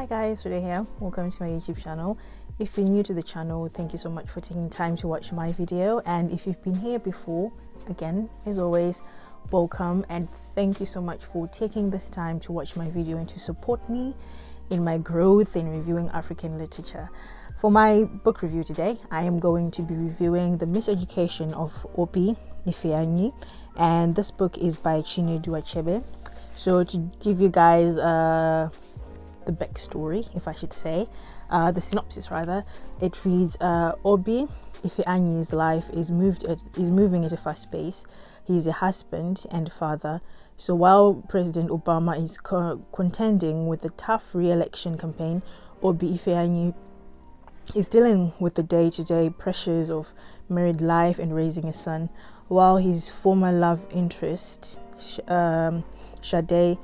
guys, Rita here. Welcome to my YouTube channel. If you're new to the channel, thank you so much for taking time to watch my video, and if you've been here before, again, as always, welcome and thank you so much for taking this time to watch my video and to support me in my growth in reviewing African literature. For my book review today, I am going to be reviewing The Miseducation of Obi Ifeanyi, and this book is by Chinedu Achebe. So to give you guys the backstory, if I should say, the synopsis rather, it reads: Obi Ifeanyi's life is moving at a fast pace. He is a husband and father. So while President Obama is contending with the tough re-election campaign, Obi Ifeanyi is dealing with the day-to-day pressures of married life and raising a son, while his former love interest, Sade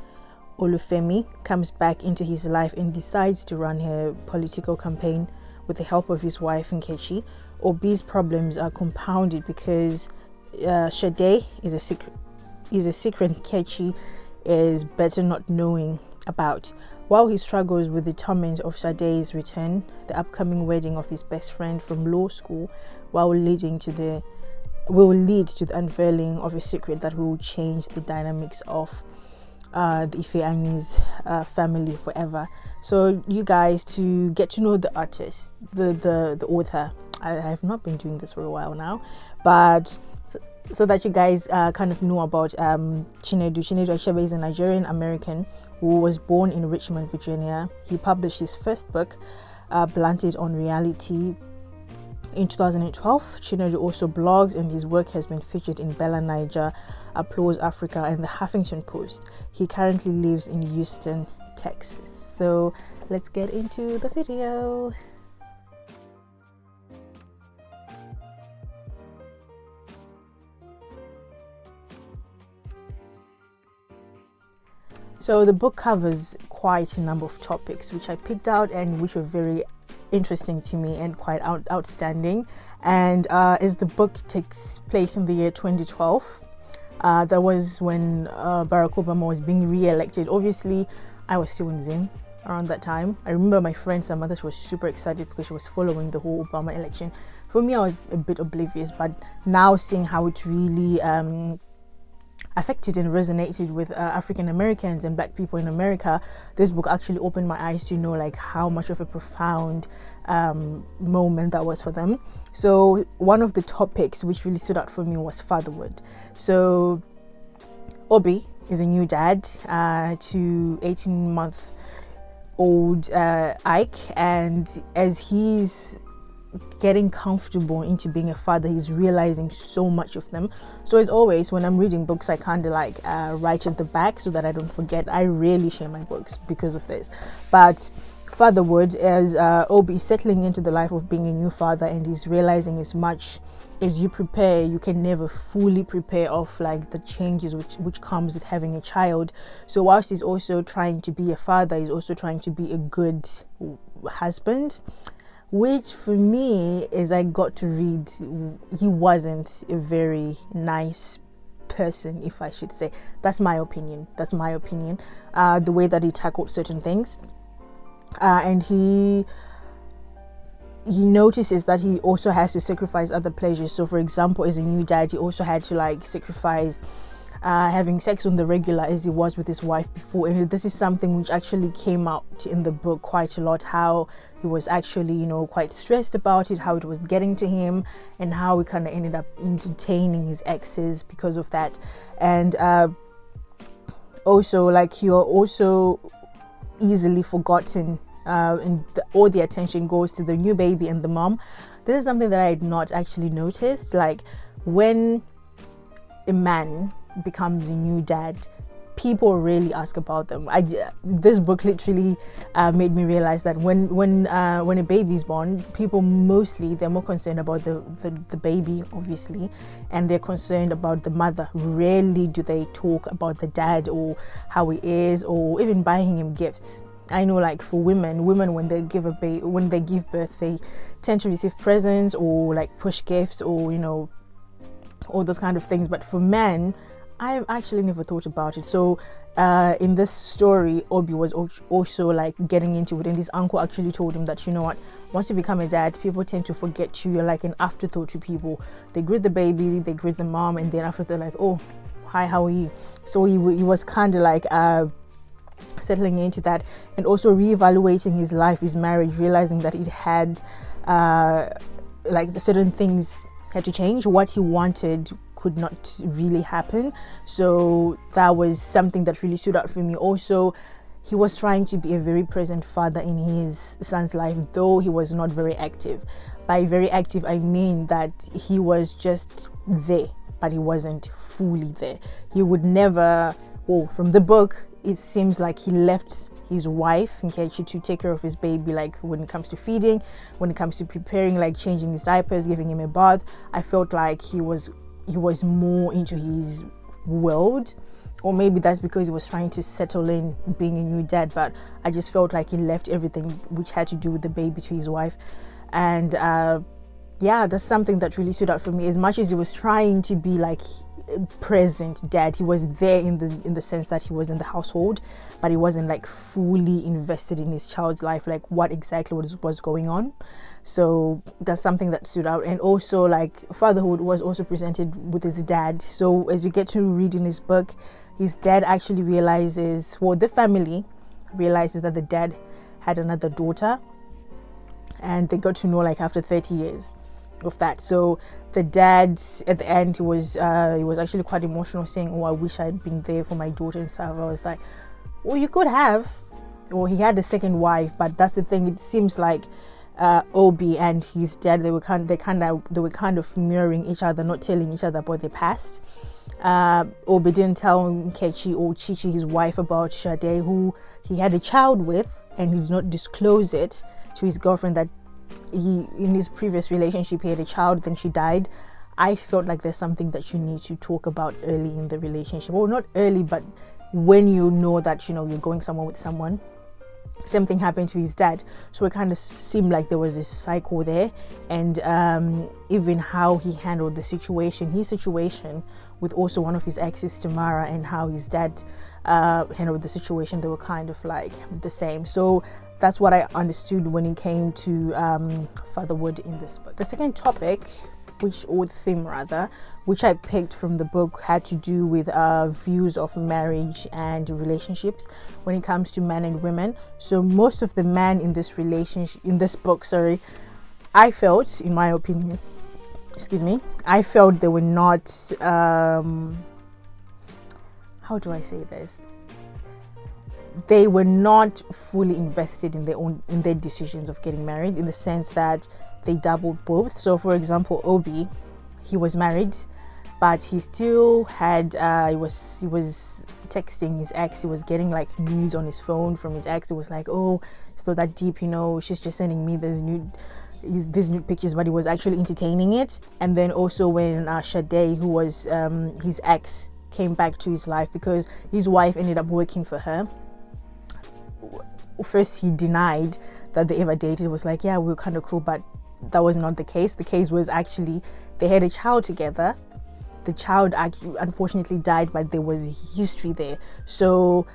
Olufemi, comes back into his life and decides to run her political campaign with the help of his wife Nkechi. Obi's problems are compounded because Sade is a secret Nkechi is better not knowing about. While he struggles with the torment of Sade's return, the upcoming wedding of his best friend from law school will lead to the unveiling of a secret that will change the dynamics of the Ifeanyi's family forever. So you guys, to get to know the artist, the author, I have not been doing this for a while now, but so that you guys kind of know about Chinedu Achebe is a Nigerian American who was born in Richmond, Virginia. He published his first book, Blunted on Reality, in 2012. Chinedu also blogs, and his work has been featured in Bella Niger, Applause Africa, and the Huffington Post. He currently lives in Houston, Texas. So let's get into the video. So the book covers quite a number of topics which I picked out and which were very interesting to me and quite outstanding. And as the book takes place in the year 2012, that was when Barack Obama was being re-elected. Obviously, I was still in Zim around that time. I remember my friend, some others, was super excited because she was following the whole Obama election. For me, I was a bit oblivious, but now seeing how it really affected and resonated with African Americans and Black people in America, this book actually opened my eyes to know like how much of a profound moment that was for them. So one of the topics which really stood out for me was fatherhood. So Obi is a new dad to 18-month-old Ike, and as he's getting comfortable into being a father, he's realizing so much of them. So as always, when I'm reading books, I kind of like write at the back so that I don't forget. I rarely share my books because of this. But fatherhood, as Obi is settling into the life of being a new father, and he's realizing as much as you prepare, you can never fully prepare of like the changes which comes with having a child. So whilst he's also trying to be a father, he's also trying to be a good husband, which for me, as I got to read, he wasn't a very nice person, if I should say. That's my opinion. The way that he tackled certain things, and he notices that he also has to sacrifice other pleasures. So for example, as a new dad, he also had to like sacrifice having sex on the regular as he was with his wife before. And this is something which actually came out in the book quite a lot, how he was actually, quite stressed about it, how it was getting to him, and how he kind of ended up entertaining his exes because of that. And also, like, you're also easily forgotten, and all the attention goes to the new baby and the mom. This is something that I had not actually noticed. Like, when a man becomes a new dad, people really ask about them. This book literally made me realize that when a baby is born, people they're more concerned about the baby, obviously, and they're concerned about the mother. Rarely do they talk about the dad or how he is, or even buying him gifts. I know, like, for women when they give birth, they tend to receive presents or like push gifts or all those kind of things. But for men, I've actually never thought about it. So in this story, Obi was also like getting into it, and his uncle actually told him that, you know what, once you become a dad, people tend to forget you. You're like an afterthought to people. They greet the baby, they greet the mom, and then after they're like, oh, hi, how are you? So he was kind of like settling into that, and also reevaluating his life, his marriage, realizing that it had like certain things had to change. What he wanted could not really happen. So that was something that really stood out for me. Also, he was trying to be a very present father in his son's life, though he was not very active. By very active, I mean that he was just there, but he wasn't fully there. He would never, well, from the book, it seems like he left his wife, Nkechi, to take care of his baby, like when it comes to feeding, when it comes to preparing, like changing his diapers, giving him a bath. I felt like he was more into his world, or maybe that's because he was trying to settle in being a new dad, but I just felt like he left everything which had to do with the baby to his wife. And yeah, that's something that really stood out for me. As much as he was trying to be like present dad, he was there in the sense that he was in the household, but he wasn't like fully invested in his child's life, like what exactly was going on. So that's something that stood out. And also, like, fatherhood was also presented with his dad. So as you get to read in his book, his dad actually realizes, well, the family realizes that the dad had another daughter, and they got to know like after 30 years of that. So the dad at the end, he was actually quite emotional, saying, oh, I wish I had been there for my daughter and stuff. I was like, well, you could have. Well, he had a second wife, but that's the thing, it seems like Obi and his dad, they were kind of mirroring each other, not telling each other about their past. Obi didn't tell Nkechi or Chichi, his wife, about Sade, who he had a child with, and he did not disclose it to his girlfriend that he, in his previous relationship, he had a child, then she died. I felt like there's something that you need to talk about early in the relationship. Well, not early, but when you know that, you know, you're going somewhere with someone. Same thing happened to his dad. So it kind of seemed like there was this cycle there. And even how he handled his situation with also one of his exes, Tamara, and how his dad handled the situation, they were kind of like the same. So that's what I understood when it came to fatherhood in this book. The second topic, theme rather, which I picked from the book, had to do with views of marriage and relationships when it comes to men and women. So most of the men in this book, I felt, in my opinion, I felt they were not, how do I say this? They were not fully invested in their decisions of getting married, in the sense that they dabbled both. So for example, Obi, he was married, but he still had he was texting his ex. He was getting like news on his phone from his ex. It was like, oh, it's not that deep, you know, she's just sending me these nude pictures, but he was actually entertaining it. And then also when Sade, who was his ex, came back to his life, because his wife ended up working for her. First he denied that they ever dated. It was like, yeah, we were kind of cool, but that was not the case. The case was actually they had a child together. The child actually unfortunately died, but there was history there. So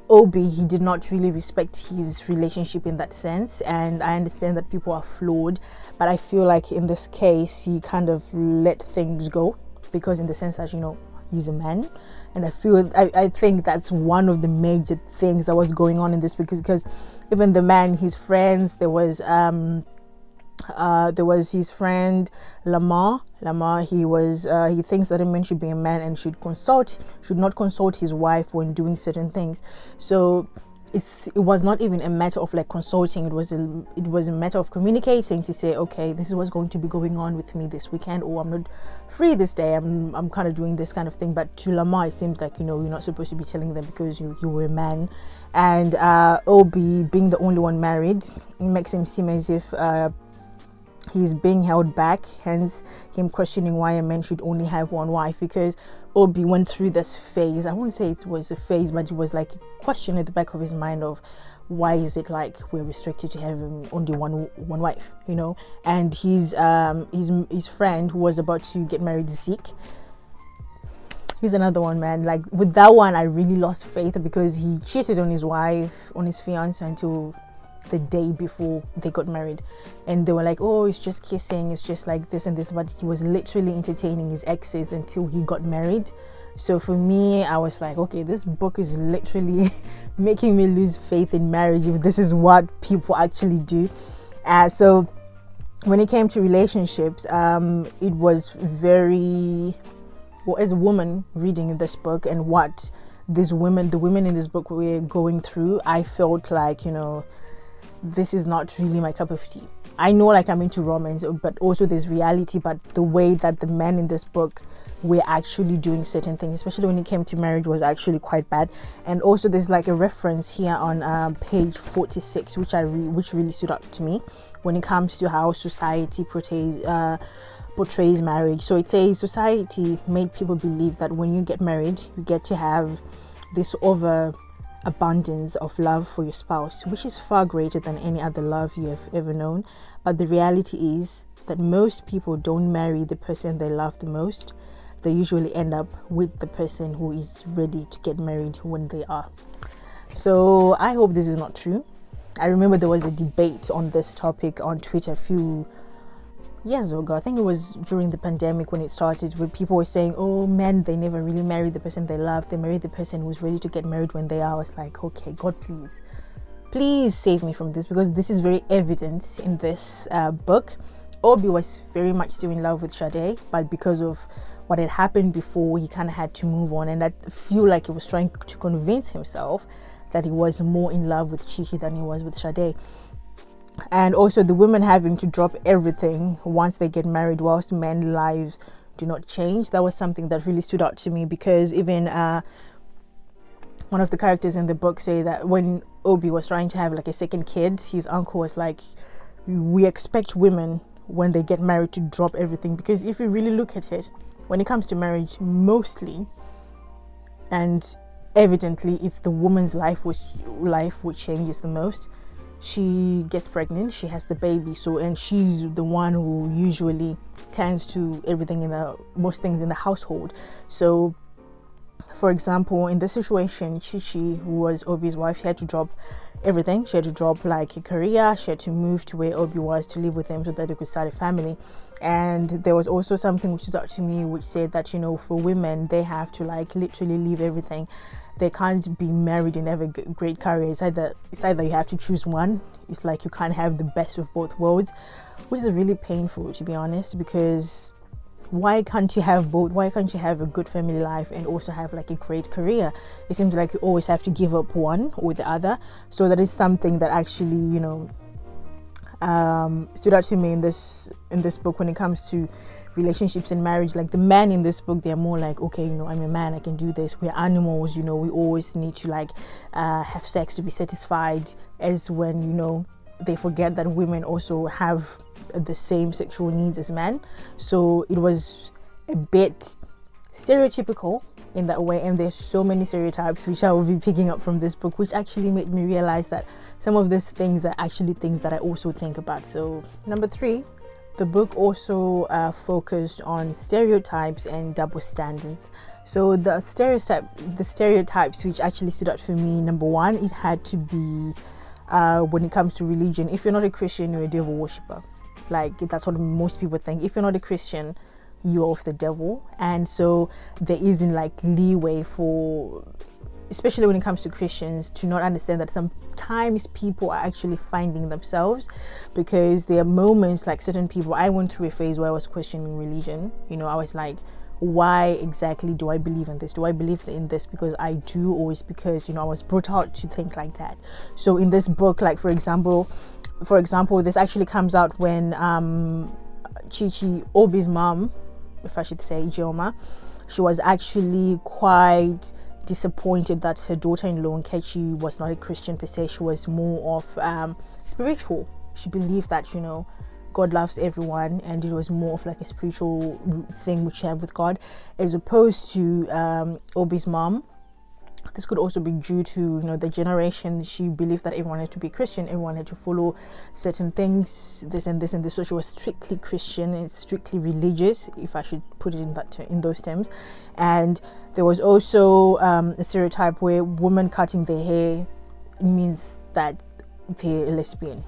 Obi, he did not really respect his relationship in that sense, and I understand that people are flawed, but I feel like in this case he kind of let things go, because in the sense that, you know, he's a man. And I think that's one of the major things that was going on in this, because even the man, his friends, there was his friend Lamar. He thinks that a man should be a man and should not consult his wife when doing certain things. So it was not even a matter of like consulting. It was a matter of communicating to say, okay, this is what's going to be going on with me this weekend, or I'm not free this day, I'm kind of doing this kind of thing. But to Lamar, it seems like, you know, you're not supposed to be telling them because you were a man. And Obi, being the only one married, makes him seem as if he's being held back, hence him questioning why a man should only have one wife. Because Obi went through this phase, I won't say it was a phase, but it was like a question at the back of his mind of, why is it like we're restricted to having only one wife, you know? And his friend who was about to get married, Zeke, he's another one, man. Like with that one, I really lost faith because he cheated on his wife, on his fiance, until the day before they got married, and they were like, oh, it's just kissing, it's just like this and this, but he was literally entertaining his exes until he got married. So for me, I was like, okay, this book is literally making me lose faith in marriage if this is what people actually do. So when it came to relationships, it was very, well, as a woman reading this book and what the women in this book were going through, I felt like, this is not really my cup of tea. I know, like, I'm into romance, but also there's reality. But the way that the men in this book were actually doing certain things, especially when it came to marriage, was actually quite bad. And also there's like a reference here on page 46, which really stood out to me when it comes to how society portrays marriage. So it says society made people believe that when you get married, you get to have this abundance of love for your spouse, which is far greater than any other love you have ever known. But the reality is that most people don't marry the person they love the most. They usually end up with the person who is ready to get married when they are. So I hope this is not true. I remember there was a debate on this topic on Twitter a few years ago. I think it was during the pandemic when it started, where people were saying, oh, men, they never really marry the person they love. They marry the person who's ready to get married when they are. I was like, okay, God, please save me from this, because this is very evident in this book. Obi was very much still in love with Sade, but because of what had happened before, he kind of had to move on. And I feel like he was trying to convince himself that he was more in love with Chichi than he was with Sade. And also the women having to drop everything once they get married, whilst men's lives do not change. That was something that really stood out to me, because even one of the characters in the book say that when Obi was trying to have like a second kid, his uncle was like, we expect women when they get married to drop everything. Because if you really look at it, when it comes to marriage, mostly and evidently it's the woman's life which changes the most. She gets pregnant, she has the baby, and she's the one who usually tends to most things in the household. So for example, in this situation, Chichi, who was Obi's wife, she had to drop everything. She had to drop like a career. She had to move to where Obi was to live with them so that they could start a family. And there was also something which stood out to me, which said that, for women, they have to like literally leave everything. They can't be married and have a great career. It's either you have to choose one. It's like you can't have the best of both worlds, which is really painful, to be honest, because why can't you have both? Why can't you have a good family life and also have like a great career? It seems like you always have to give up one or the other. So that is something that actually, stood out to me in this book when it comes to relationships and marriage. Like the men in this book, they're more like, okay, I'm a man, I can do this. We're animals, we always need to like have sex to be satisfied. As when they forget that women also have the same sexual needs as men. So it was a bit stereotypical in that way, and there's so many stereotypes which I will be picking up from this book, which actually made me realize that some of these things are actually things that I also think about. So number 3, the book also focused on stereotypes and double standards. So the stereotypes which actually stood out for me, number 1, it had to be when it comes to religion. If you're not a Christian, you're a devil worshipper. Like that's what most people think. If you're not a Christian, you're of the devil. And so there isn't like leeway for, especially when it comes to Christians, to not understand that sometimes people are actually finding themselves, because there are moments like certain people. I went through a phase where I was questioning religion. I was like, why exactly do I believe in this? Do I believe in this because I do, or is because I was brought out to think like that? So in this book, like for example, this actually comes out when Chichi, Obi's mom, if I should say, Joma, she was actually quite disappointed that her daughter-in-law Nkechi was not a Christian per se. She was more of spiritual. She believed that God loves everyone, and it was more of like a spiritual thing which she had with God, as opposed to Obi's mom. this could also be due to the generation. She believed that everyone had to be Christian, everyone had to follow certain things, this and this and this. So she was strictly Christian and strictly religious, if I should put it in those terms. And there was also a stereotype where women cutting their hair means that they're a lesbian,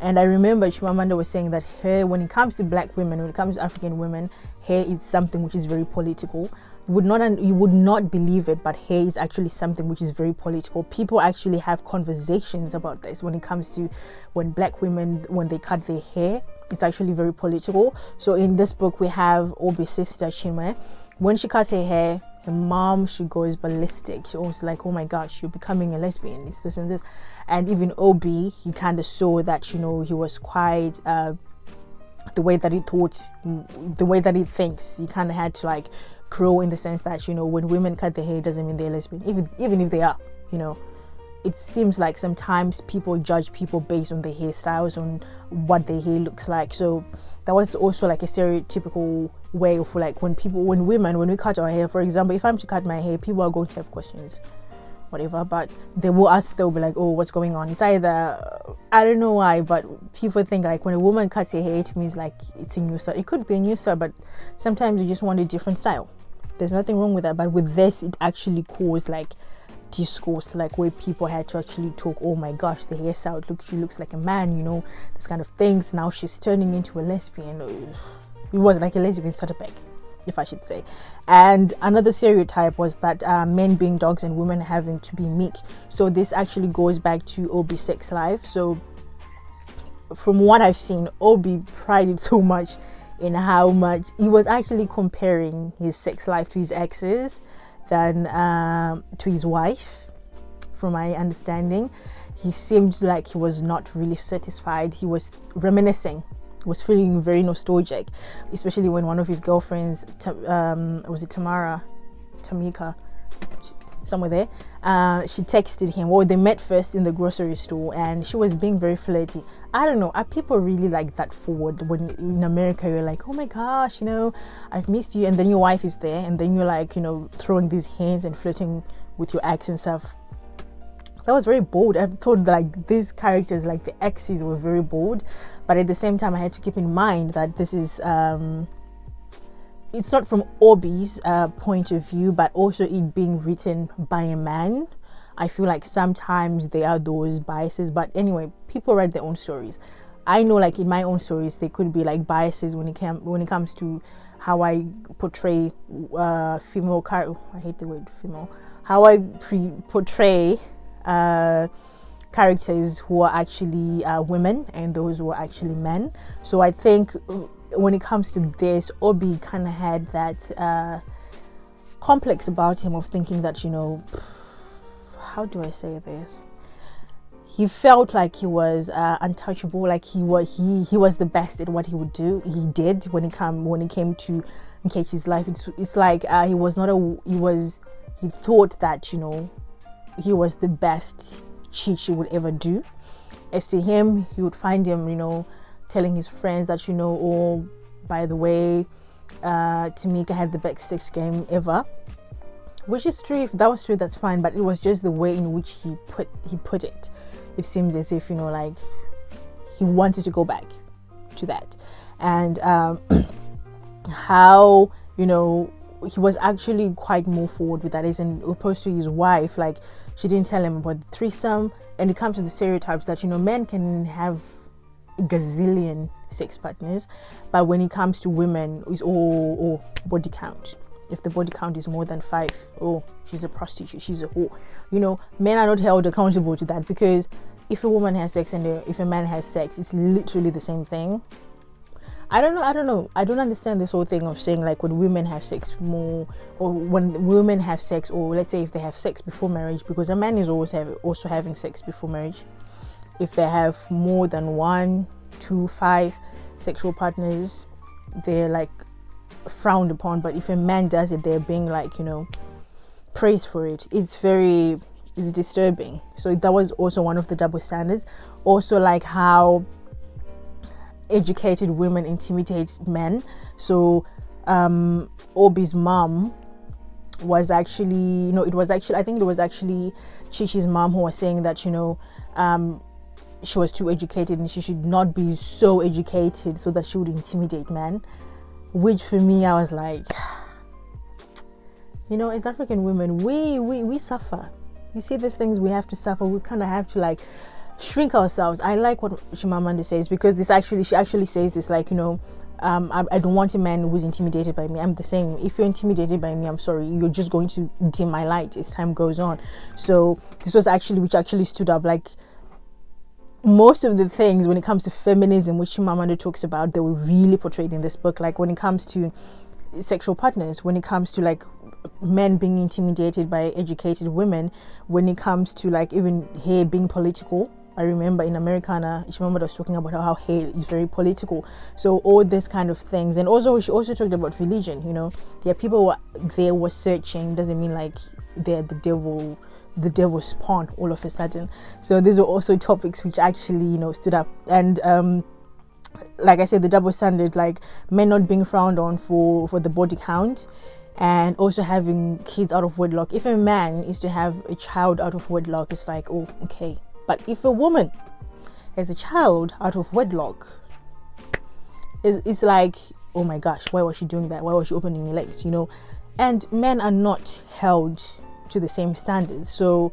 And I remember Chimamanda was saying that hair, when it comes to black women, when it comes to African women, hair is something which is very political. You would not believe it, but hair is actually something which is very political. People actually have conversations about this when it comes to when black women, when they cut their hair, it's actually very political. So in this book, we have Obi's sister Chinwe. When she cuts her hair, the mom, she goes ballistic. She was like, oh my gosh, you're becoming a lesbian, it's this and this. And even Obi, he kind of saw that, he was quite, the way that he thought, the way that he thinks, he kind of had to like grow in the sense that, when women cut their hair, it doesn't mean they're lesbian, even if they are, It seems like sometimes people judge people based on their hairstyles, on what their hair looks like. So that was also like a stereotypical way of like when we cut our hair. For example, if I'm to cut my hair, people are going to have questions, whatever, but they'll be like, oh, what's going on? It's either, I don't know why, but people think like when a woman cuts her hair, it means like it's a new style. It could be a new style, but sometimes you just want a different style. There's nothing wrong with that. But with this, it actually caused like discourse, like where people had to actually talk, oh my gosh, the hairstyle, she looks like a man, this kind of things. Now she's turning into a lesbian. It was like a lesbian starter pack, if I should say. And another stereotype was that men being dogs and women having to be meek. So this actually goes back to Obi's sex life. So from what I've seen, Obi prided so much in how much he was actually comparing his sex life to his exes than to his wife. From my understanding, he seemed like he was not really satisfied. He was reminiscing, was feeling very nostalgic, especially when one of his girlfriends, was it Tamika, somewhere there, she texted him. Well, they met first in the grocery store and she was being very flirty. I don't know, are people really like that forward? When in America you're like, oh my gosh, I've missed you, and then your wife is there, and then you're like, throwing these hints and flirting with your ex and stuff. That was very bold. I thought like these characters, like the exes, were very bold, but at the same time I had to keep in mind that this is it's not from Obi's point of view, but also it being written by a man. I feel like sometimes there are those biases, but anyway, people write their own stories. I know, like in my own stories, there could be like biases when it comes to how I portray female character. I hate the word female. How I portray characters who are actually women and those who are actually men. So I think when it comes to this, Obi kind of had that complex about him of thinking that, how do I say this? He felt like he was untouchable, like he was the best at what he would do. He did when it came to Nkechi's life. It's like he thought that he was the best cheat she would ever do. As to him, he would find him telling his friends that oh, by the way, Tamika had the best sex game ever, which is true. If that was true, that's fine, but it was just the way in which he put it. It seemed as if like he wanted to go back to that, and how he was actually quite more forward with that, as in opposed to his wife. Like, she didn't tell him about the threesome, and it comes to the stereotypes that men can have a gazillion sex partners, but when it comes to women, it's all body count. If the body count is more than 5, oh, she's a prostitute, she's a whore. Men are not held accountable to that, because if a woman has sex and if a man has sex, it's literally the same thing. I don't know. I don't understand this whole thing of saying like when women have sex more, or when women have sex, or let's say if they have sex before marriage, because a man is also having sex before marriage. If they have more than 1, 2, 5 sexual partners, they're like frowned upon. But if a man does it, they're being like praised for it. It's disturbing. So that was also one of the double standards. Also, like how educated women intimidate men. So Obi's mom was actually, I think it was actually Chichi's mom who was saying that, she was too educated and she should not be so educated so that she would intimidate men. Which for me, I was like, as African women, we suffer. You see, these things we have to suffer. We kind of have to like shrink ourselves. I like what Chimamanda says, because she actually says this, like, I don't want a man who's intimidated by me. I'm the same. If you're intimidated by me, I'm sorry, you're just going to dim my light as time goes on. So this was which actually stood up. Like, most of the things when it comes to feminism, which Chimamanda talks about, they were really portrayed in this book. Like, when it comes to sexual partners, when it comes to like men being intimidated by educated women, when it comes to like even hair being political. I remember in Americana, Chimamanda was talking about how hair is very political. So all this kind of things. And also she also talked about religion. There are people who were searching. Doesn't mean like they're the devil's spawn all of a sudden. So these were also topics which actually stood up. And like I said, the double standard, like men not being frowned on for the body count, and also having kids out of wedlock. If a man is to have a child out of wedlock, it's like, oh, okay. But if a woman has a child out of wedlock, it's like, oh my gosh, why was she doing that? Why was she opening her legs? And men are not held to the same standards. So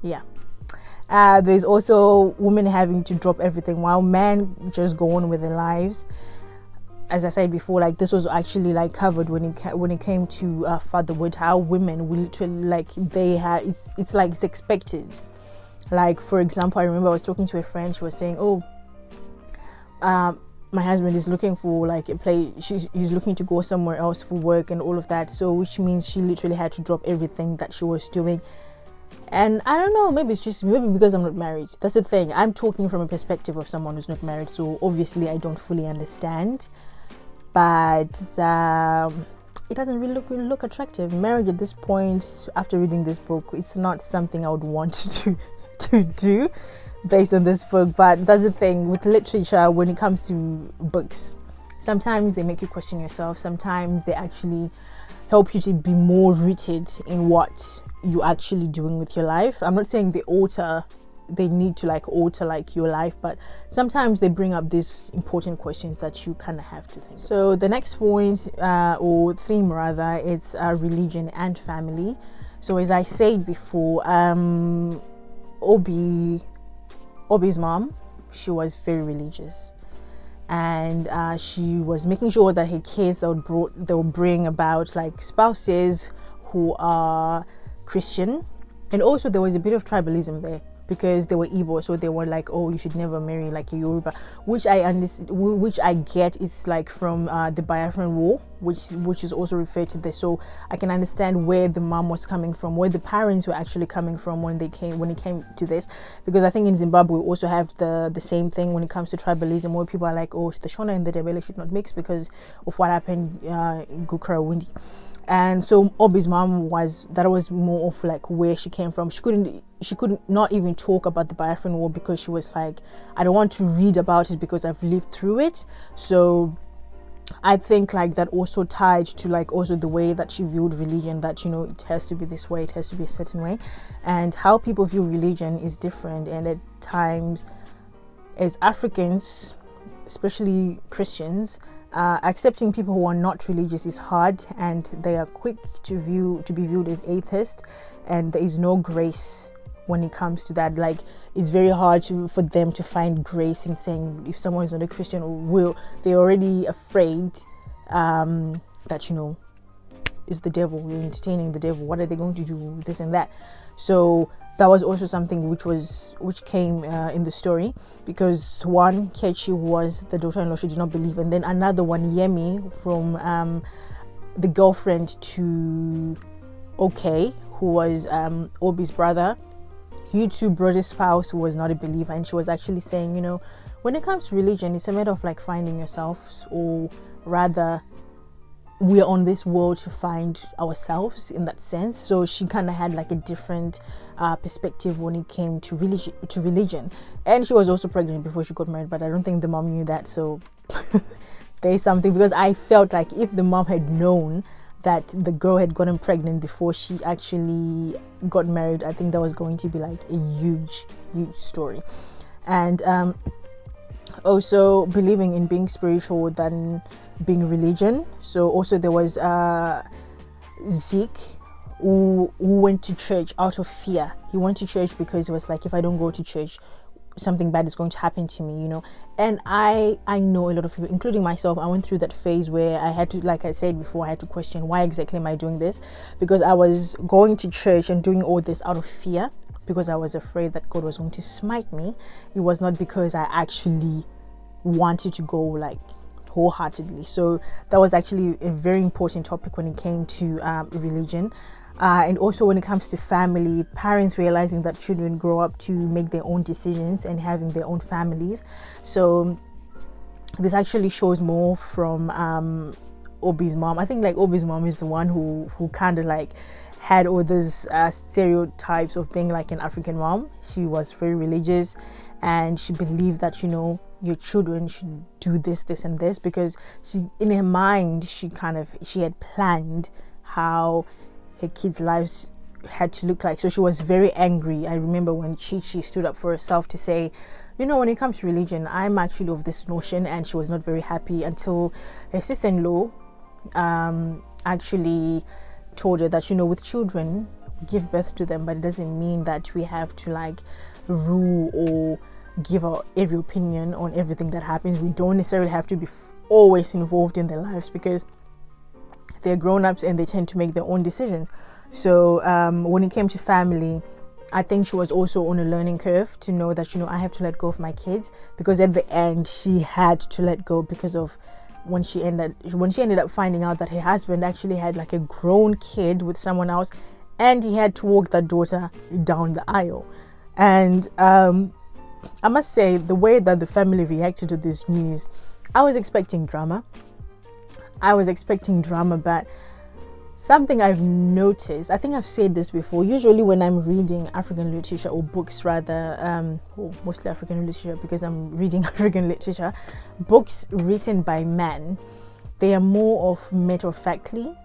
yeah. There's also women having to drop everything while men just go on with their lives. As I said before, like, this was actually like covered when it came to fatherhood, how women will literally, like, it's like it's expected. Like, for example, I remember I was talking to a friend. She was saying, my husband is looking for like a place. He's looking to go somewhere else for work and all of that. So which means she literally had to drop everything that she was doing. And I don't know, maybe because I'm not married. That's the thing. I'm talking from a perspective of someone who's not married, so obviously I don't fully understand. But it doesn't really look attractive. Marriage at this point, after reading this book, it's not something I would want to do based on this book. But that's the thing with literature, when it comes to books, sometimes they make you question yourself. Sometimes they actually help you to be more rooted in what you're actually doing with your life. I'm not saying they need to like alter like your life, but sometimes they bring up these important questions that you kind of have to think. So the next point or theme rather, it's religion and family. So as I said before, Obi's mom, she was very religious, and she was making sure that her kids they'll bring about like spouses who are Christian. And also there was a bit of tribalism there, because they were Igbo, so they were like, oh, you should never marry like a Yoruba, which I understand, which I get is like from the Biafran War, which is also referred to this. So I can understand where the mom was coming from, where the parents were actually coming from when it came to this, because I think in Zimbabwe we also have the same thing when it comes to tribalism, where people are like, oh, the Shona and the Debele should not mix because of what happened in Gukura. And so Obi's mom was more of like where she came from. She couldn't not even talk about the Biafran War, because she was like, I don't want to read about it because I've lived through it. So I think like that also tied to like also the way that she viewed religion, that it has to be this way, it has to be a certain way, and how people view religion is different. And at times, as Africans, especially Christians, accepting people who are not religious is hard, and they are quick to be viewed as atheist, and there is no grace when it comes to that. Like, it's very hard for them to find grace in saying if someone is not a Christian, or they're already afraid that is the devil, you're entertaining the devil, what are they going to do, this and that. So that was also something which came in the story, because one, Kechi, who was the daughter-in-law, she did not believe, and then another one, Yemi, from the girlfriend to who was Obi's brother, he too brought his spouse who was not a believer, and she was actually saying, when it comes to religion, it's a matter of like finding yourself, or rather, we're on this world to find ourselves in that sense. So she kind of had like a different perspective when it came to religion. And she was also pregnant before she got married, but I don't think the mom knew that. So there's something, because I felt like if the mom had known that the girl had gotten pregnant before she actually got married, I think that was going to be like a huge story. And also believing in being spiritual than being religion. So also there was Zeke who went to church out of fear. He went to church because he was like, if I don't go to church, something bad is going to happen to me, you know. And I know a lot of people, including myself, I went through that phase where I had to, like I said before, I had to question, why exactly am I doing this? Because I was going to church and doing all this out of fear, because I was afraid that God was going to smite me. It was not because I actually wanted to go like wholeheartedly. So that was actually a very important topic when it came to religion. And also when it comes to family, parents realizing that children grow up to make their own decisions and having their own families. So this actually shows more from Obi's mom. I think like Obi's mom is the one who kind of like had all these stereotypes of being like an African mom. She was very religious and she believed that, you know, your children should do this and this, because she, in her mind, she had planned how her kids' lives had to look like. So she was very angry. I remember when she stood up for herself to say, you know, when it comes to religion, I'm actually of this notion, and she was not very happy until her sister-in-law actually told her that, you know, with children, we give birth to them, but it doesn't mean that we have to like rule or give out every opinion on everything that happens. We don't necessarily have to be always involved in their lives, because they're grown-ups and they tend to make their own decisions. So when it came to family, I think she was also on a learning curve to know that, you know, I have to let go of my kids, because at the end she had to let go because of when she ended up finding out that her husband actually had like a grown kid with someone else, and he had to walk that daughter down the aisle. And I must say, the way that the family reacted to this news, I was expecting drama, but something I've noticed, I think I've said this before, usually when I'm reading African literature, or books rather, mostly African literature because I'm reading African literature, books written by men, they are more of matter-of-factly,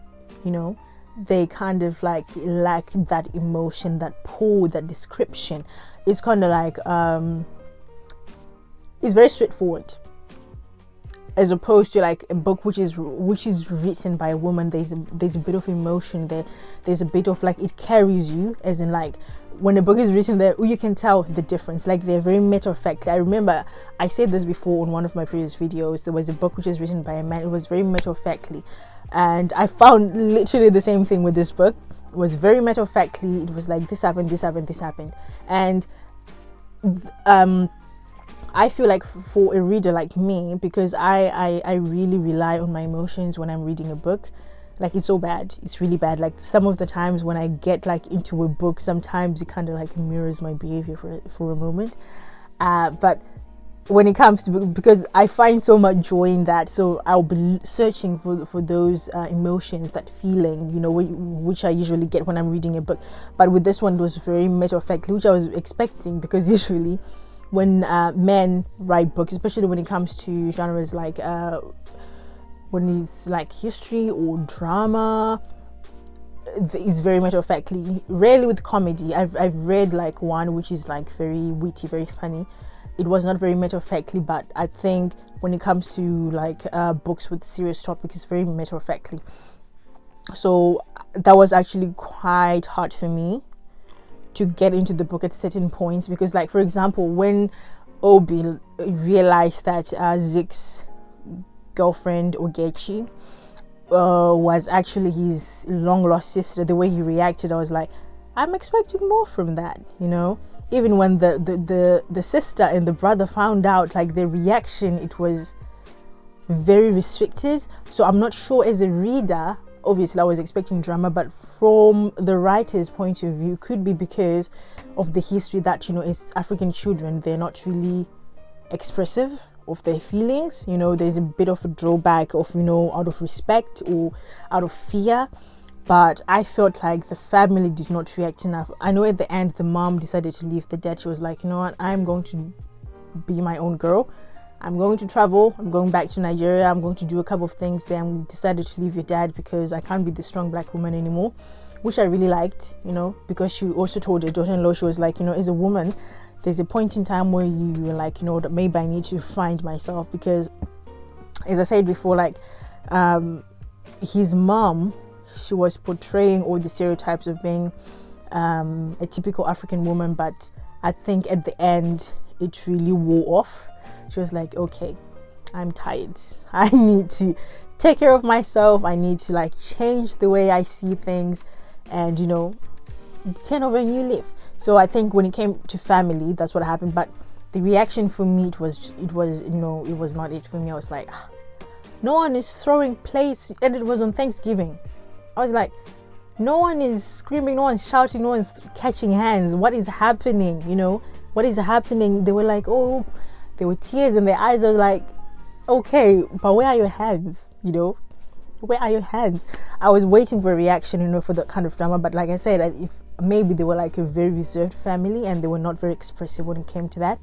you know, they kind of like lack that emotion, that pull, that description. It's kind of like, it's very straightforward, as opposed to like a book which is written by a woman. There's a bit of emotion there, there's a bit of like, it carries you, as in like when a book is written there, you can tell the difference, like they're very matter-of-factly. I remember I said this before on one of my previous videos, there was a book which was written by a man, it was very matter-of-factly, and I found literally the same thing with this book. It was very matter-of-factly, it was like this happened, and I feel like for a reader like me, because I really rely on my emotions when I'm reading a book, like it's so bad, it's really bad. Like some of the times when I get like into a book, sometimes it kind of like mirrors my behavior for a moment, but when it comes to, because I find so much joy in that, so I'll be searching for those emotions, that feeling, you know, which I usually get when I'm reading a book. But with this one, it was very matter-of-factly, which I was expecting, because usually when men write books, especially when it comes to genres like when it's like history or drama, it's very matter-of-factly. Rarely with comedy. I've read like one which is like very witty, very funny. It was not very matter-of-factly, but I think when it comes to like books with serious topics, it's very matter-of-factly. So that was actually quite hard for me to get into the book at certain points, because like, for example, when Obi realized that Zeke's girlfriend Ogechi was actually his long lost sister, the way he reacted, I was like, I'm expecting more from that, you know. Even when the sister and the brother found out, like the reaction, it was very restricted. So I'm not sure, as a reader, obviously I was expecting drama, but from the writer's point of view, could be because of the history that, you know, as African children, they're not really expressive of their feelings, you know. There's a bit of a drawback of, you know, out of respect or out of fear. But I felt like the family did not react enough. I know at the end the mom decided to leave the dad. She was like, you know what, I'm going to be my own girl. I'm going to travel, I'm going back to Nigeria, I'm going to do a couple of things there. I decided to leave your dad because I can't be the strong black woman anymore, which I really liked, because she also told her daughter-in-law, she was like, as a woman, there's a point in time where you were like, that maybe I need to find myself, because as I said before, like his mom, she was portraying all the stereotypes of being a typical African woman, but I think at the end it really wore off. She was like, okay, I'm tired, I need to take care of myself, I need to like change the way I see things and turn over a new leaf. So I think when it came to family, that's what happened. But the reaction for me, it was not it for me. I was like, no one is throwing plates, and it was on Thanksgiving. I was like, no one is screaming, no one's shouting, no one's catching hands. What is happening? What is happening? They were like, oh, there were tears in their eyes. I was like, okay, but where are your hands? Where are your hands? I was waiting for a reaction, for that kind of drama. But like I said, if maybe they were like a very reserved family and they were not very expressive when it came to that.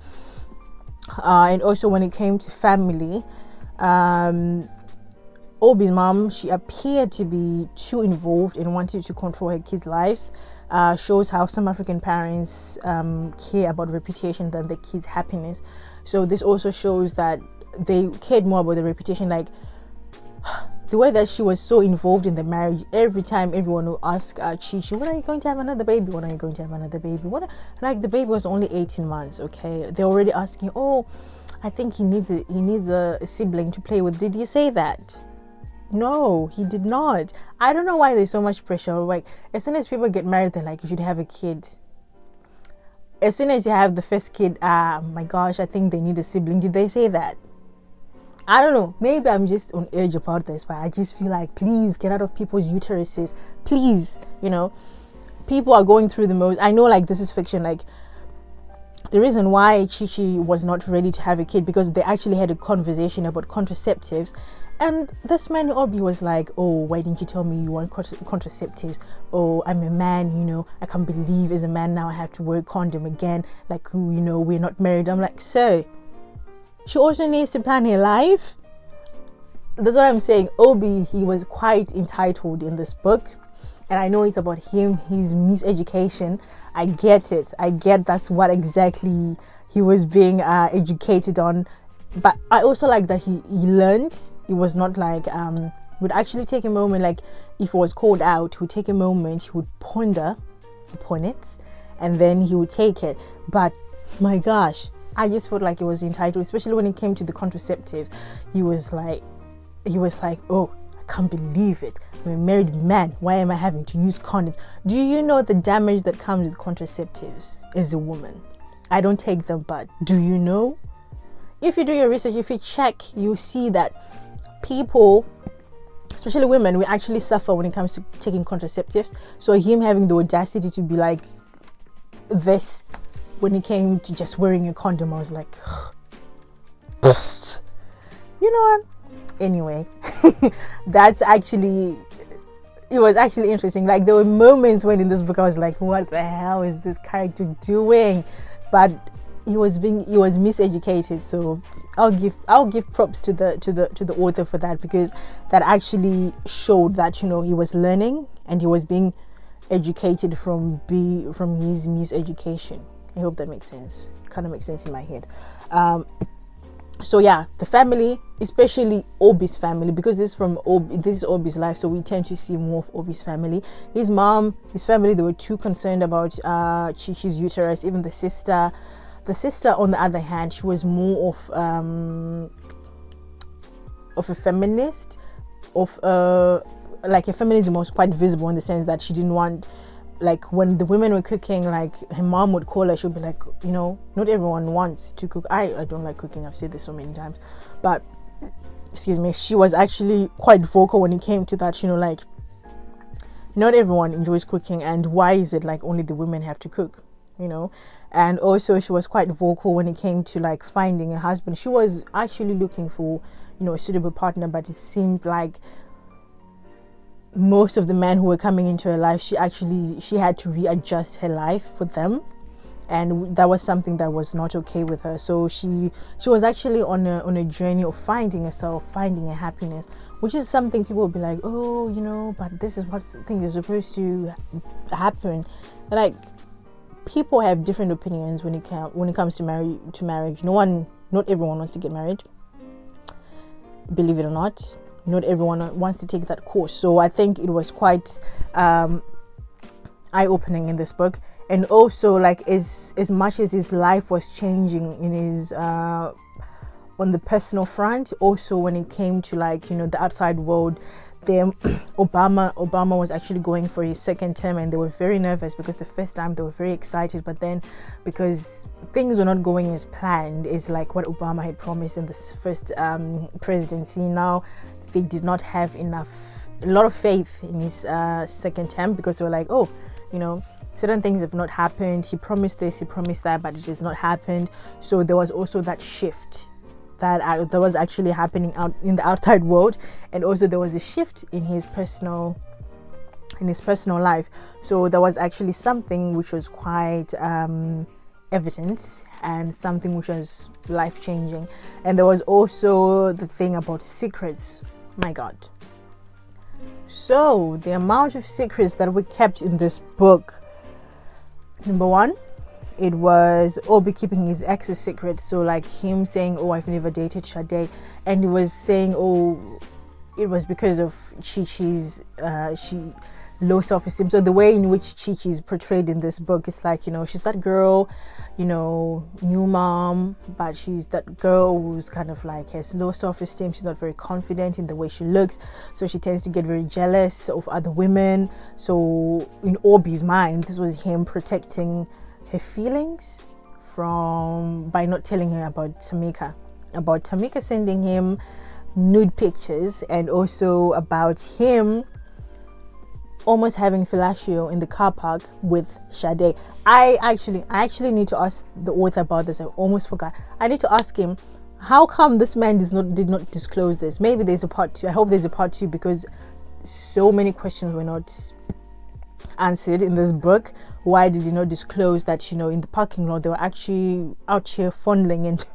And also when it came to family, Obi's mom, she appeared to be too involved and wanted to control her kids' lives. Shows how some African parents care about reputation than their kids' happiness. So this also shows that they cared more about the reputation. Like the way that she was so involved in the marriage, every time everyone would ask Chichi, when are you going to have another baby? When are you going to have another baby? Like the baby was only 18 months, okay? They're already asking, oh, I think he needs a sibling to play with. Did you say that? No, he did not. I don't know why there's so much pressure. Like as soon as people get married, they're like, you should have a kid. As soon as you have the first kid, my gosh, I think they need a sibling. Did they say that? I don't know. Maybe I'm just on edge about this, but I just feel like, please get out of people's uteruses. Please, people are going through the most. I know, like, this is fiction. Like, the reason why Chichi was not ready to have a kid, because they actually had a conversation about contraceptives. And this man, Obi, was like, oh, why didn't you tell me you want contraceptives? Oh, I'm a man, I can't believe as a man now I have to wear a condom again. Like, we're not married. I'm like, so she also needs to plan her life. That's what I'm saying. Obi, he was quite entitled in this book. And I know it's about him, his miseducation. I get it. I get that's what exactly he was being educated on. But I also like that he learned. It was not like would actually take a moment, like if it was called out, he would take a moment, he would ponder upon it, and then he would take it. But my gosh, I just felt like he was entitled, especially when it came to the contraceptives. He was like, oh, I can't believe it. I'm a married man. Why am I having to use condoms? Do you know the damage that comes with contraceptives as a woman? I don't take them, but do you know? If you do your research, if you check, you see that people, especially women, we actually suffer when it comes to taking contraceptives. So him having the audacity to be like this when it came to just wearing a condom, I was like, you know what? Anyway, it was actually interesting. Like there were moments when in this book I was like, what the hell is this character doing? But he was miseducated. So I'll give props to the author for that, because that actually showed that he was learning and he was being educated from his miseducation. I hope that makes sense. Kind of makes sense in my head. So yeah, the family, especially Obi's family, because this is Obi's life, so we tend to see more of Obi's family. His mom, his family, they were too concerned about Chichi's uterus. Even the sister, on the other hand, she was more of a feminist, like a feminism was quite visible in the sense that she didn't want, like when the women were cooking, like her mom would call her, she'd be like, not everyone wants to cook. I don't like cooking, I've said this so many times, but excuse me, she was actually quite vocal when it came to that, like not everyone enjoys cooking, and why is it like only the women have to cook, and also she was quite vocal when it came to like finding a husband. She was actually looking for a suitable partner, but it seemed like most of the men who were coming into her life, she had to readjust her life for them. and that was something that was not okay with her. So she was actually on a journey of finding herself, finding her happiness, which is something people will be like, oh, but this is what thing is supposed to happen. Like, people have different opinions when it comes to marriage. Not everyone wants to get married, believe it or not. Not everyone wants to take that course. So I think it was quite eye-opening in this book. And also, like, as much as his life was changing in his on the personal front, also when it came to, like, the outside world, Obama was actually going for his second term, and they were very nervous because the first time they were very excited, but then because things were not going as planned, is like what Obama had promised in this first presidency. Now they did not have a lot of faith in his second term, because they were like, oh, certain things have not happened. He promised this, he promised that, but it has not happened. So there was also that shift that was actually happening out in the outside world, and also there was a shift in his personal life. So there was actually something which was quite evident, and something which was life-changing. And there was also the thing about secrets. My God. So the amount of secrets that were kept in this book. Number one, it was Obi keeping his ex's secret. So, like, him saying, oh, I've never dated Sade, and he was saying, oh, it was because of Chi-Chi's low self-esteem. So the way in which Chi-Chi is portrayed in this book is like, she's that girl, new mom, but she's that girl who's kind of like has low self-esteem. She's not very confident in the way she looks, so she tends to get very jealous of other women. So in Obi's mind, this was him protecting her feelings by not telling her about Tamika sending him nude pictures, and also about him almost having fellatio in the car park with Sade. I actually need to ask the author about this. I almost forgot. I need to ask him, how come this man did not disclose this? Maybe there's a part 2. I hope there's a part 2, because so many questions were not answered in this book. Why did he not disclose that, in the parking lot they were actually out here fondling and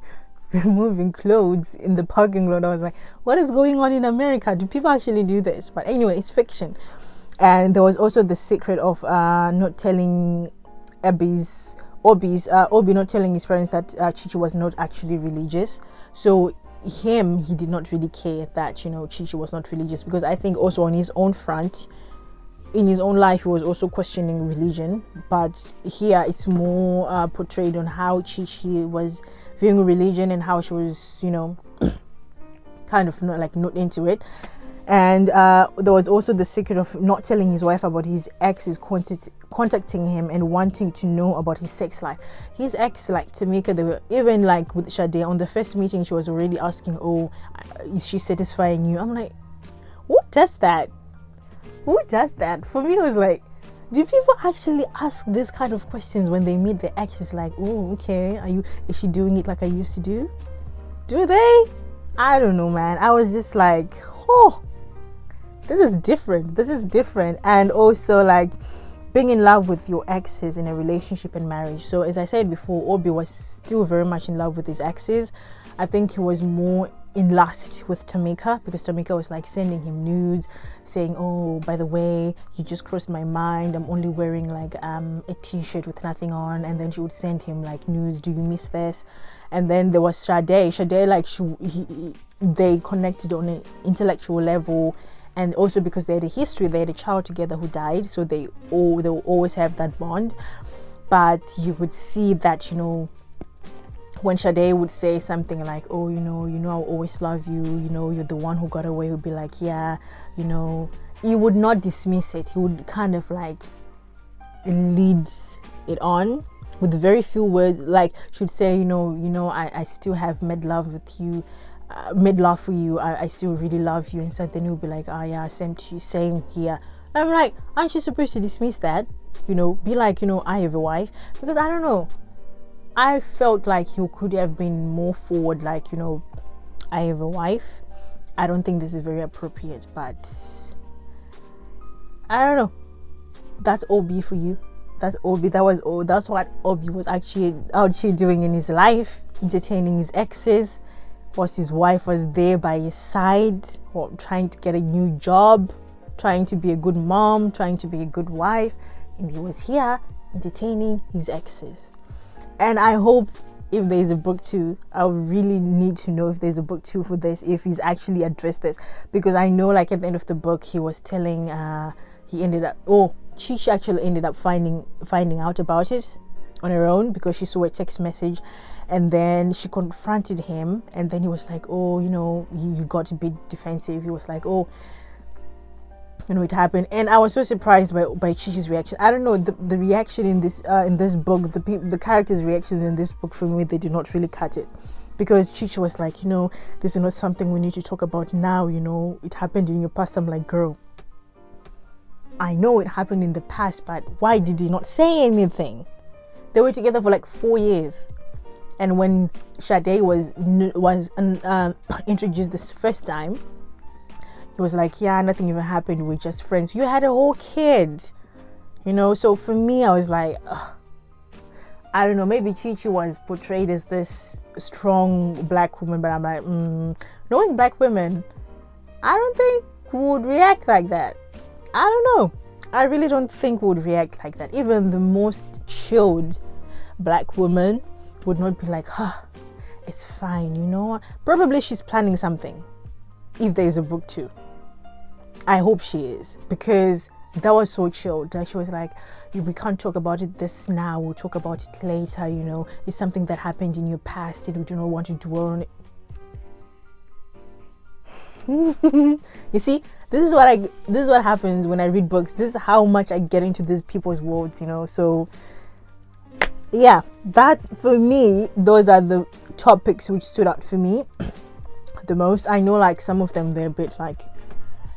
removing clothes in the parking lot? I was like, what is going on in America? Do people actually do this? But anyway, it's fiction. And there was also the secret of not telling Obi not telling his parents that Chi-Chi was not actually religious. So he did not really care that Chi-Chi was not religious, because I think also on his own front, in his own life, he was also questioning religion. But here it's more portrayed on how Chi-Chi was viewing religion, and how she was kind of not into it. And there was also the secret of not telling his wife about his ex's contacting him and wanting to know about his sex life. His ex, like Tamika, they were even like with Sade on the first meeting, she was already asking, oh, is she satisfying you? I'm like, who does that? For me, it was like, do people actually ask this kind of questions when they meet their exes? Like, oh, okay, is she doing it like I used to do? Do they? I don't know, man. I was just like, oh, this is different. And also, like, being in love with your exes in a relationship and marriage. So as I said before, Obi was still very much in love with his exes. I think he was more in lust with Tamika, because Tamika was like sending him nudes, saying, oh, by the way, you just crossed my mind, I'm only wearing like a t-shirt with nothing on. And then she would send him like nudes, do you miss this? And then there was Sade, like they connected on an intellectual level, and also because they had a history, they had a child together who died, so they will always have that bond. But you would see that when Sade would say something like, oh, I'll always love you, you're the one who got away, he would be like, yeah, he would not dismiss it. He would kind of like lead it on with very few words. Like, she would say, I still have made love for you, I still really love you. And so then he'll be like, oh yeah, same here. I'm like, aren't you supposed to dismiss that? Be like, I have a wife. Because I don't know, I felt like he could have been more forward, like, I have a wife. I don't think this is very appropriate, but I don't know. That's OB for you. That's Obi. That's what Obi was actually doing in his life, entertaining his exes. Was his wife was there by his side, or trying to get a new job, trying to be a good mom, trying to be a good wife, and he was here entertaining his exes. And I hope if there's a book 2, I really need to know if there's a book 2 for this, if he's actually addressed this, because I know like at the end of the book he was telling she actually ended up finding out about it on her own because she saw a text message, and then she confronted him, and then he was like, oh, you got a bit defensive. He was like, oh, it happened. And I was so surprised by Chichi's reaction. I don't know, the reaction in this book, the characters' reactions in this book, for me, they did not really cut it, because Chichi was like, this is not something we need to talk about now, it happened in your past. I'm like, girl, I know it happened in the past, but why did he not say anything? They were together for like 4 years, and when Sade was introduced this first time, he was like, yeah, nothing even happened, we're just friends. You had a whole kid, so for me, I was like, ugh. I don't know, maybe Chichi was portrayed as this strong black woman, but I'm like, knowing black women, I don't think would react like that. I don't know. I really don't think would react like that. Even the most chilled black woman would not be like, it's fine, Probably she's planning something if there's a book 2. I hope she is, because that was so chilled that she was like, we can't talk about it this now, we'll talk about it later, it's something that happened in your past and we do not want to dwell on it. You see, this is what happens when I read books. This is how much I get into these people's worlds, so yeah, that for me, those are the topics which stood out for me the most. I know like some of them, they're a bit like,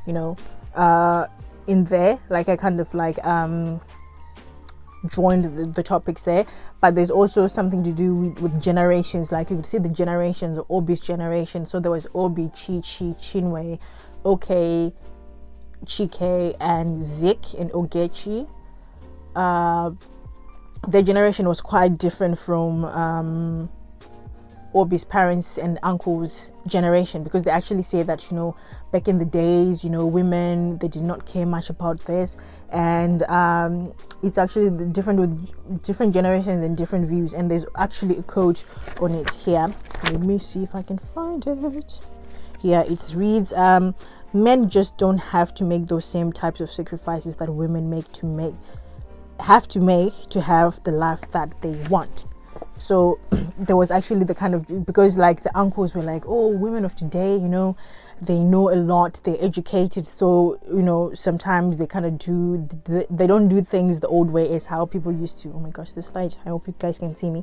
in there, like I kind of like joined the topics there, but there's also something to do with generations. Like you could see the generations, Obi's generation. So there was Obi, Chichi, Chinwe, Okay, Chike, and Zik and Ogechi. Their generation was quite different from Obi's parents and uncles' generation, because they actually say that back in the days, women, they did not care much about this, and it's actually different with different generations and different views. And there's actually a quote on it here. Let me see if I can find it. Here it reads, men just don't have to make those same types of sacrifices that women have to have the life that they want. So there was actually the kind of, because like the uncles were like, oh, women of today, they know a lot, they're educated, so sometimes they kind of they don't do things the old way, as how people used to. Oh my gosh, this light, I hope you guys can see me.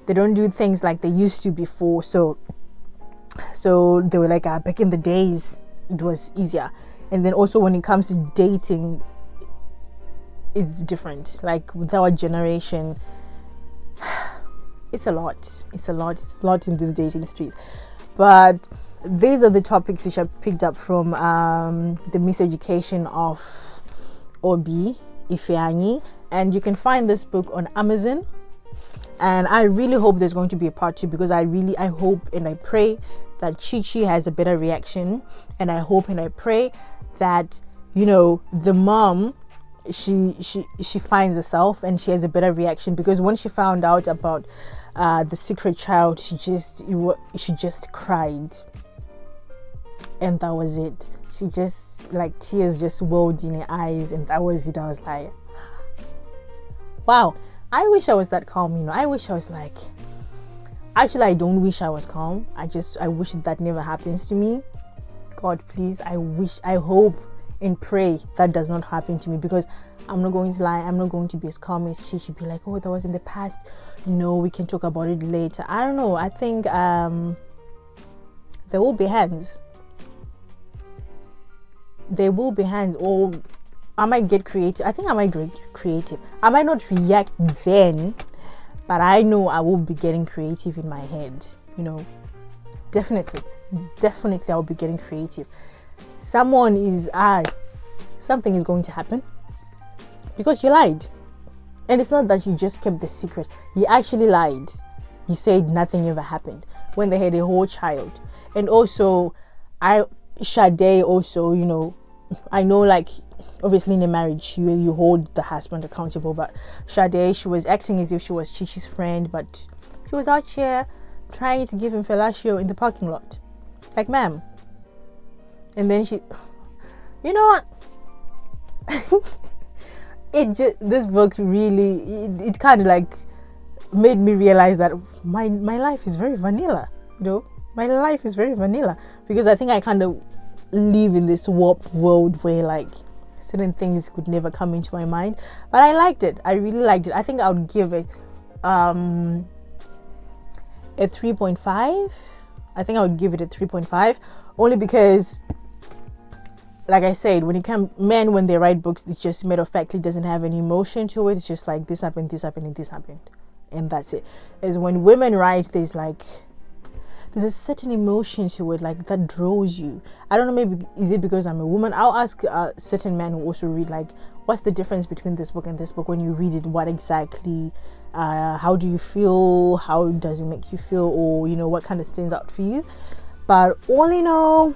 They don't do things like they used to before, so they were like, back in the days it was easier. And then also when it comes to dating, it's different. Like with our generation, it's a lot in these dating streets. But these are the topics which I picked up from the Miseducation of Obi Ifeanyi, and you can find this book on Amazon. And I really hope there's going to be a part 2, because I hope and I pray that Chichi has a better reaction, and I hope and I pray that the mom, she finds herself and she has a better reaction, because when she found out about the secret child, she just cried, and that was it. She just, like, tears just welled in her eyes, and that was it. I was like, wow, I wish I was that calm. I wish I was like, actually I don't wish I was calm, I wish that never happens to me. God, please, I hope and pray that does not happen to me, because I'm not going to lie, I'm not going to be as calm as she should be like, oh, that was in the past, we can talk about it later. I don't know, I think there will be hands, or I might get creative. I think I might get creative. I might not react then, but I know I will be getting creative in my head. Definitely I'll be getting creative. Something is going to happen, because you lied. And it's not that he just kept the secret. He actually lied. He said nothing ever happened when they had a whole child. And also, Sade also, you know, I know, like, obviously in a marriage you hold the husband accountable, but Sade, she was acting as if she was Chichi's friend, but she was out here trying to give him fellatio in the parking lot. Like, ma'am. And then she, you know what? This book really, it kind of like made me realize that my life is very vanilla, you know. My life is very vanilla, because I think I kind of live in this warped world where, like, certain things could never come into my mind. But I liked it. I really liked it. I think I would give it a 3.5. I think I would give it a 3.5, only because, like I said, men, when they write books, it's just matter of factly, doesn't have any emotion to it. It's just like, this happened, and this happened, and that's it. As when women write, there's a certain emotion to it, like, that draws you. I don't know, maybe is it because I'm a woman? I'll ask certain men who also read, like, what's the difference between this book and this book? When you read it, what exactly, how do you feel? How does it make you feel? Or, you know, what kind of stands out for you? But all in all,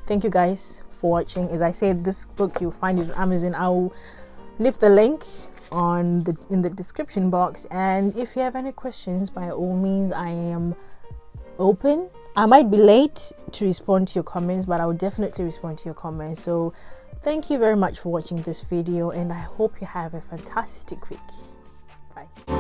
thank you guys for watching. As I said, this book, you'll find it on Amazon. I'll leave the link in the description box, and if you have any questions, by all means, I am open. I might be late to respond to your comments, but I will definitely respond to your comments. So thank you very much for watching this video, and I hope you have a fantastic week. Bye.